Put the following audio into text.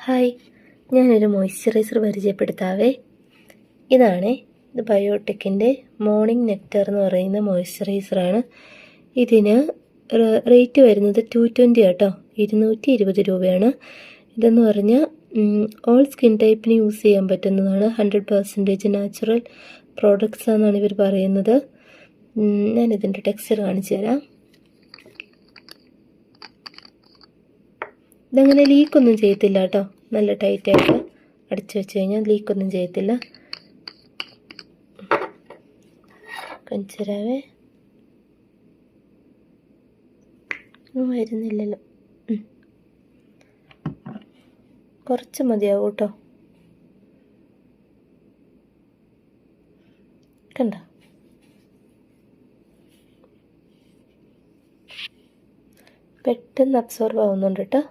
Hi, ഞാനൊരു moisturiser പരിചയപ്പെടുത്താവേ. ഇത് ബയോടെക്കിൻ്റെ morning nectar എന്ന് പറയുന്ന മോയ്സ്ചറൈസറാണ്. ഇതിന് റേറ്റ് വരുന്നത് 220 കേട്ടോ, 220 രൂപയാണ്. ഇതെന്ന് പറഞ്ഞാൽ ഓൾ സ്കിൻ ടൈപ്പിന് യൂസ് ചെയ്യാൻ പറ്റുന്നതാണ്. 100% നാച്ചുറൽ പ്രോഡക്റ്റ്സ് ആണെന്നാണ് ഇവർ പറയുന്നത്. ഞാനിതിൻ്റെ ടെക്സ്ചർ കാണിച്ചു തരാം. ഇതങ്ങനെ ലീക്കൊന്നും ചെയ്യത്തില്ല കേട്ടോ, നല്ല ടൈറ്റായിട്ട് അടിച്ചു വെച്ച് കഴിഞ്ഞാൽ ലീക്കൊന്നും ചെയ്യത്തില്ല. കാണിച്ചരാവേ, വരുന്നില്ലല്ലോ, കുറച്ച് മതിയാവും കേട്ടോ. കണ്ട, പെട്ടെന്ന് അബ്സോർവ് ആവുന്നുണ്ട് കേട്ടോ.